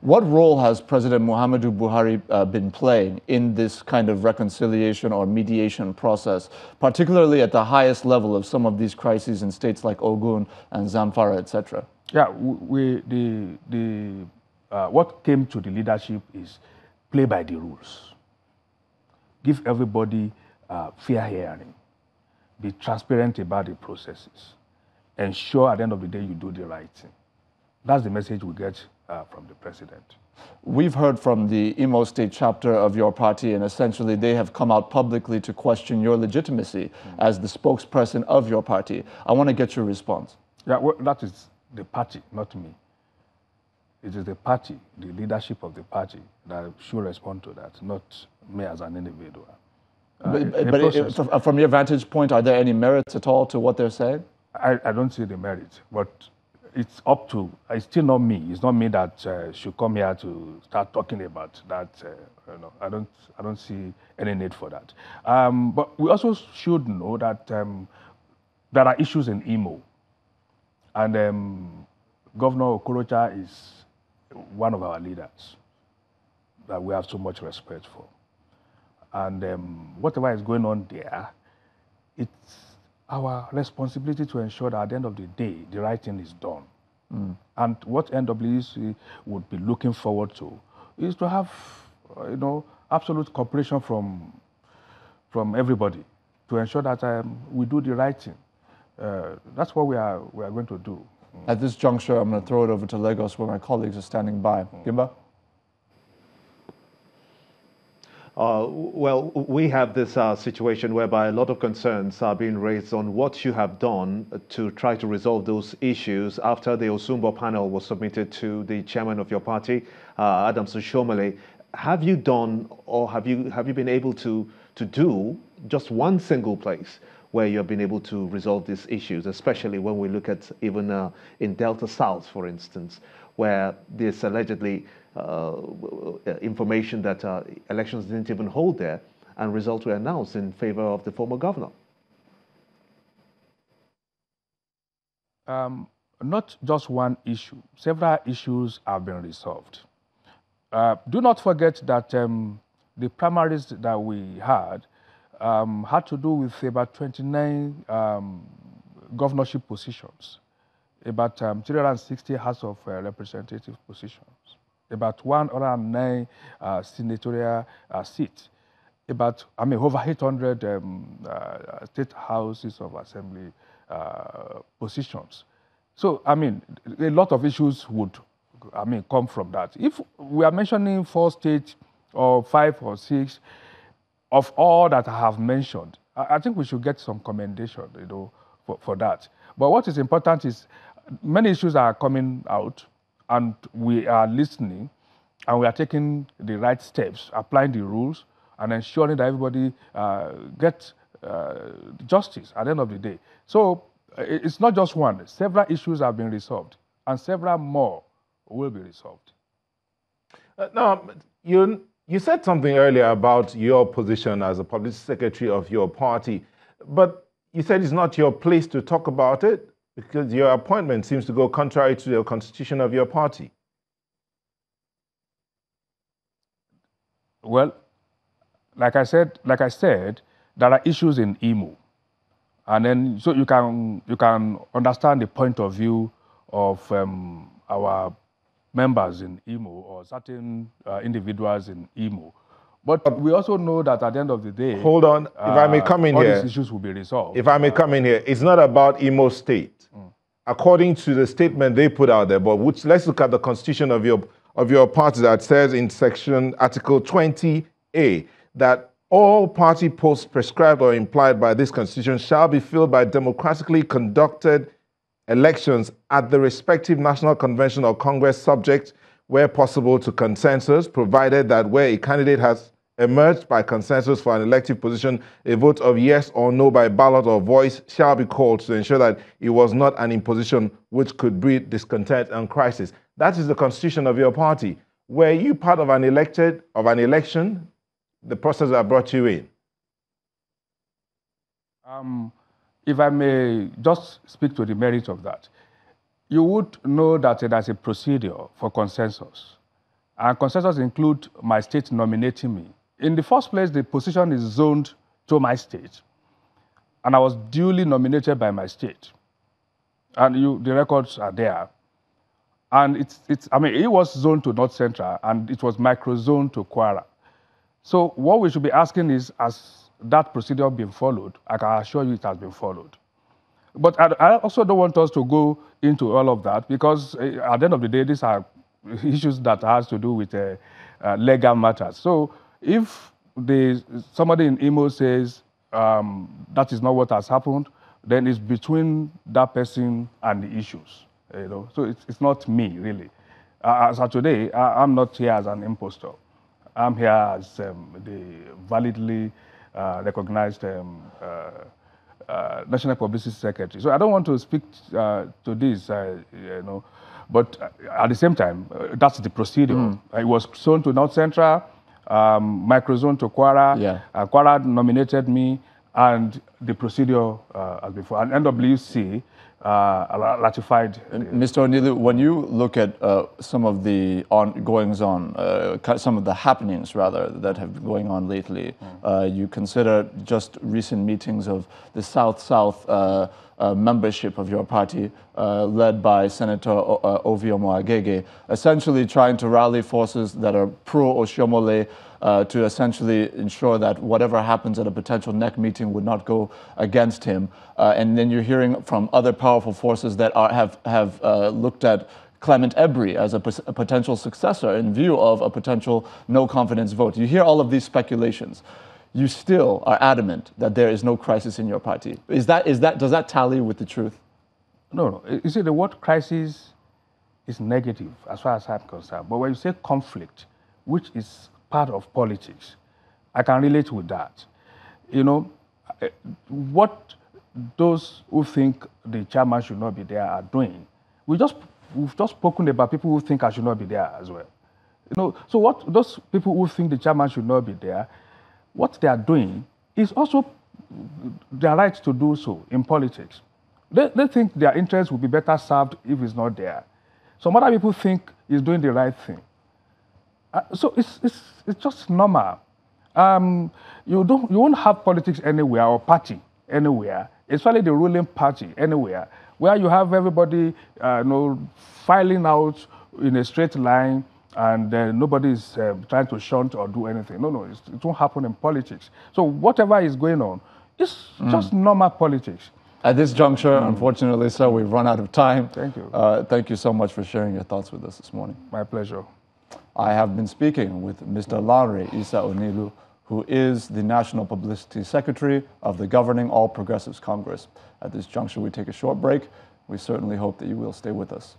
What role has President Muhammadu Buhari been playing in this kind of reconciliation or mediation process, particularly at the highest level of some of these crises in states like Ogun and Zamfara, etc.? Yeah, what came to the leadership is play by the rules. Give everybody fair hearing. Be transparent about the processes. Ensure at the end of the day you do the right thing. That's the message we get from the president. We've heard from the Imo State chapter of your party, and essentially they have come out publicly to question your legitimacy as the spokesperson of your party. I want to get your response. Yeah, well, that is the party, not me. It is the party, the leadership of the party that should respond to that, not me as an individual. But from your vantage point, are there any merits at all to what they're saying? I don't see the merit, but it's up to, it's still not me. It's not me that should come here to start talking about that. I don't see any need for that. But we also should know that there are issues in Imo. And Governor Okorocha is one of our leaders that we have so much respect for. And whatever is going on there, it's our responsibility to ensure that at the end of the day, the right thing is done. And what NWC would be looking forward to is to have, absolute cooperation from everybody to ensure that we do the right thing. That's what we are going to do. At this juncture, I'm going to throw it over to Lagos where my colleagues are standing by. Gimba? Well, we have this situation whereby a lot of concerns are being raised on what you have done to try to resolve those issues after the Osumbo panel was submitted to the chairman of your party, Adams Oshomole. Have you done, or have you been able to do just one single place where you have been able to resolve these issues, especially when we look at even in Delta South, for instance, where there's allegedly information that elections didn't even hold there, and results were announced in favor of the former governor? Not just one issue. Several issues have been resolved. Do not forget that the primaries that we had to do with about 29 governorship positions, about 360 House of Representative positions, about 109 senatorial seats, about, over 800 state houses of assembly positions. So, a lot of issues would, come from that. If we are mentioning 4 states or 5 or 6, of all that I have mentioned, I think we should get some commendation, for that. But what is important is many issues are coming out, and we are listening, and we are taking the right steps, applying the rules, and ensuring that everybody gets justice at the end of the day. So it's not just one. Several issues have been resolved, and several more will be resolved. Now, you said something earlier about your position as a publicity secretary of your party, but you said it's not your place to talk about it because your appointment seems to go contrary to the constitution of your party. Well, like I said, there are issues in Imo, and then so you can understand the point of view of our members in Imo or certain individuals in Imo. But we also know that at the end of the day, hold on, if I may come in all here, these issues will be resolved. If I may come in here, it's not about Imo State. According to the statement they put out there, but let's look at the constitution of your party that says in section Article 20A that all party posts prescribed or implied by this constitution shall be filled by democratically conducted elections at the respective National Convention or Congress, subject, where possible, to consensus, provided that where a candidate has emerged by consensus for an elective position, a vote of yes or no by ballot or voice shall be called to ensure that it was not an imposition which could breed discontent and crisis. That is the constitution of your party. Were you part of an election, the process that brought you in? If I may just speak to the merit of that, you would know that there's a procedure for consensus. And consensus include my state nominating me. In the first place, the position is zoned to my state. And I was duly nominated by my state. And the records are there. And it was zoned to North Central, and it was micro-zoned to Kwara. So what we should be asking is, has that procedure been followed? I can assure you it has been followed. But I also don't want us to go into all of that, because at the end of the day, these are issues that has to do with legal matters. So if somebody in Imo says that is not what has happened, then it's between that person and the issues. So it's not me, really. As of today, I'm not here as an impostor. I'm here as the validly recognized National Publicity Secretary. So I don't want to speak to this, but at the same time, that's the procedure. It was shown to North Central, microzone to Kwara. Yeah. Kwara nominated me, and the procedure as before. And NWC ratified. Mr. Onilu, when you look at some of the goings-on, some of the happenings, rather, that have been going on lately, you consider just recent meetings of the South-South membership of your party, led by Senator Oviomo Agege, essentially trying to rally forces that are pro-Oshiomhole, to essentially ensure that whatever happens at a potential NEC meeting would not go against him. And then you're hearing from other powerful forces that have looked at Clement Ebri as a potential successor in view of a potential no-confidence vote. You hear all of these speculations. You still are adamant that there is no crisis in your party. Does that tally with the truth? No. You see, the word crisis is negative as far as I'm concerned. But when you say conflict, which is part of politics, I can relate with that. What those who think the chairman should not be there are doing, we've just spoken about people who think I should not be there as well. So what those people who think the chairman should not be there, what they are doing is also their right to do so in politics. They think their interests will be better served if it's not there. Some other people think he's doing the right thing. So it's just normal. You won't have politics anywhere or party anywhere, especially the ruling party anywhere, where you have everybody filing out in a straight line, and nobody is trying to shunt or do anything. No, it won't happen in politics. So whatever is going on, it's just normal politics. At this juncture, unfortunately, sir, we've run out of time. Thank you. Thank you so much for sharing your thoughts with us this morning. My pleasure. I have been speaking with Mr. Lanre Isa Onilu, who is the National Publicity Secretary of the governing All Progressives Congress. At this juncture, we take a short break. We certainly hope that you will stay with us.